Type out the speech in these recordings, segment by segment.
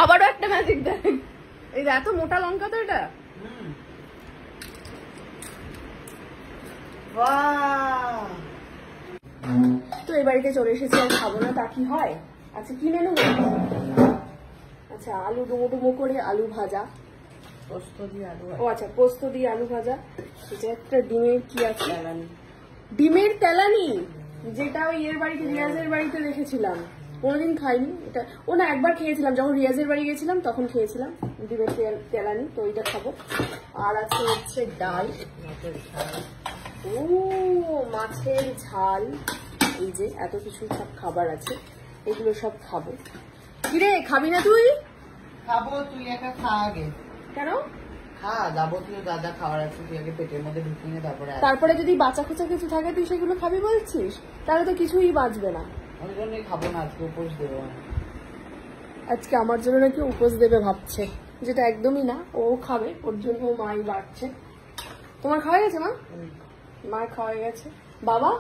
আবারও একটা ম্যাজিক দেখ, এই এত মোটা লঙ্কা তো এটা। তো এই বাড়িতে চলে এসেছি, আর খাবো না তা কি হয়? আচ্ছা কি মেনু? আচ্ছা আলু ডুমো ডুমো করে আলু ভাজা, পোস্ত দিয়ে আলু, ও আচ্ছা পোস্ত দিয়ে আলু ভাজা। এটা একটা ডিমের কি আছে, ডিমের তেলানি, যেটা ওই এর বাড়িতে রিয়াজের বাড়িতে দেখেছিলাম, কোনোদিন খাইনি এটা। ও না একবার খেয়েছিলাম, যখন রিয়াজের বাড়ি গেছিলাম তখন খেয়েছিলাম ডিমের তেলানি, তো ওইটা খাবো। আর আছে হচ্ছে ডাল, ও মাছের ঝাল, এই যে এত কিছু সব খাবার আছে, এগুলো সব খাবো। কিরে খাবি না তুই? খাবো, তুই একা খা আগে। কেন? খা, যাবতীয় যা যা খাবার আছে তুই আগে পেটের মধ্যে ঢুকিয়ে নে, তারপরে যদি বাঁচা খোঁচা কিছু থাকে তুই সেগুলো খাবি বলছিস, তাহলে তো কিছুই বাঁচবে না। ওই জন্যই খাবো না, আজকে উপোস দেবো। আজকে আমার জন্য নাকি উপোস দেবে ভাবছে, যেটা একদমই না। ও খাবে, ওর জন্য মাই বাড়ছে। তোমার খাওয়া গেছে মা? মার খাওয়া গেছে। বাবা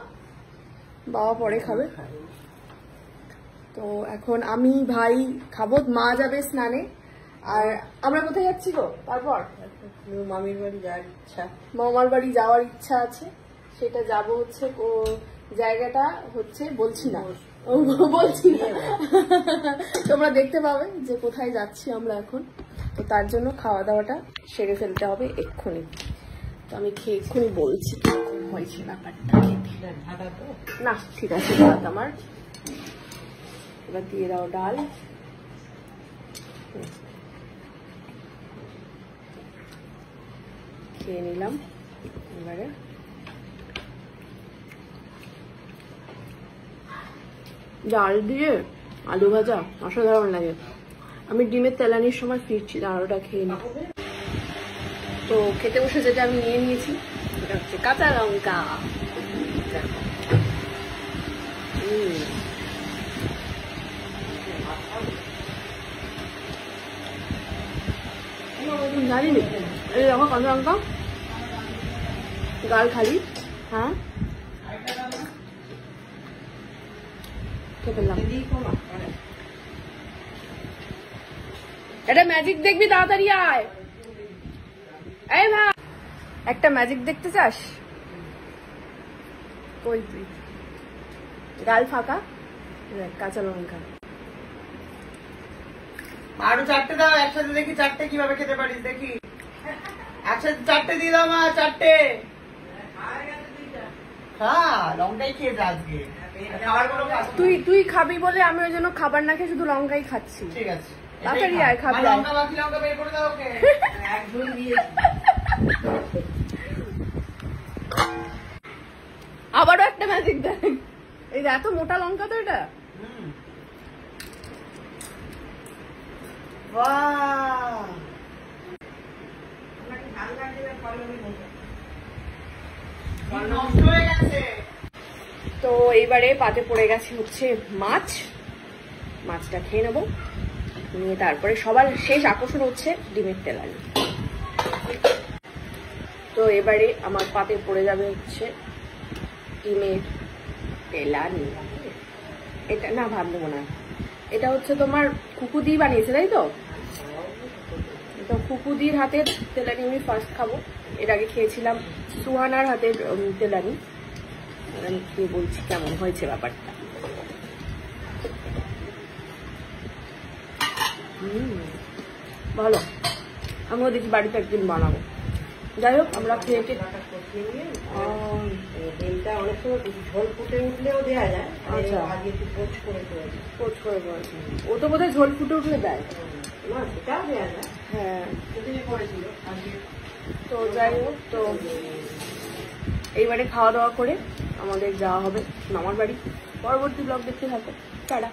বাবা পরে খাবে। তো এখন আমি ভাই খাবো, মা যাবে স্নানে। আর আমরা কোথায় যাচ্ছি গো? তারপর মামির বাড়ি যাওয়ার ইচ্ছা, মামার বাড়ি যাওয়ার ইচ্ছা আছে, সেটা যাব হচ্ছে। ও জায়গাটা হচ্ছে বলছি না, বলছি না, তোমরা দেখতে পাবে যে কোথায় যাচ্ছি আমরা এখন। তো তার জন্য খাওয়া দাওয়াটা সেরে ফেলতে হবে এক্ষুনি। তো আমি খেয়ে এক্ষুনি বলছি হয়েছে ব্যাপারটা খেতে। না ঠিক আছে, ভাত আমার। এবার দিয়ে দাও ডাল, খেয়ে নিলাম। এবারে ডাল দিয়ে আলু ভাজা অসাধারণ লাগে। আমি ডিমের তেলানির সময় ফিরছি, আলুটা খেয়ে নিই। তো খেতে বসে যেটা আমি নিয়ে নিয়েছি সেটা হচ্ছে কাঁচা লঙ্কা। জানিনি এই দেখো কাঁচা লঙ্কা গাল খালি। হ্যাঁ এটা ম্যাজিক দেখবি, তাড়াতাড়ি আয়। এই ভাই একটা ম্যাজিক দেখতে চাস? কই তুই? গাল ফাঁকা, কাঁচা লঙ্কা। আরো 4টে দাও একসাথে, দেখি 4টে কিভাবে খেতে পারিস, দেখি একসাথে 4টে দিয়ে দাও মা, 4টে। হ্যাঁ লঙ্কাই খেয়ে যা আজকে, তুই খাবি বলে আমি ওই জন্য খাবার না খেয়ে শুধু লঙ্কাই খাচ্ছি। ঠিক আছে তাড়াতাড়ি আয় খাবি। লঙ্কা বাকি লঙ্কা বের করে দাও ওকে। একদম দিয়ে আবারও একটা ম্যাজিক দেখ, এই এত মোটা লঙ্কা তো এটা। তো এইবারে পাতে পড়ে গেছে হচ্ছে মাছ, মাছটা খেয়ে নেবো, নিয়ে তারপরে সবার শেষ আকর্ষণ হচ্ছে ডিমের তেলানি। তো এবারে আমার পাতে পড়ে যাবে হচ্ছে ডিমের তেলানি। এটা না ভাত দেবো না, এটা হচ্ছে তোমার কুকুদি বানিয়েছে তাই তো? তো কুকুদির হাতের তেলানি আমি ফার্স্ট খাবো। এর আগে খেয়েছিলাম সুহানার হাতের তেলানি, আমি খেয়ে বলছি কেমন হয়েছে ব্যাপারটা। ভালো, আমিও দেখি বাড়িতে একদিন বানাবো। যাই হোক আমরা খেয়ে তেলটা অনেক সময় ঝোল ফুটে উঠলেও দেওয়া যায়। আচ্ছা আগে একটু পোচ করে করেছে, ও তো বোধহয় ঝোল ফুটে উঠলে দেয়। না সেটাও দেওয়া যায়, হ্যাঁ সেটাই করেছিল আগে। তো যাই হোক, তো এইবারে খাওয়া দাওয়া করে আমাদের যাওয়া হবে মামার বাড়ি। পরবর্তী ব্লগ দেখতে থাকো, টাটা।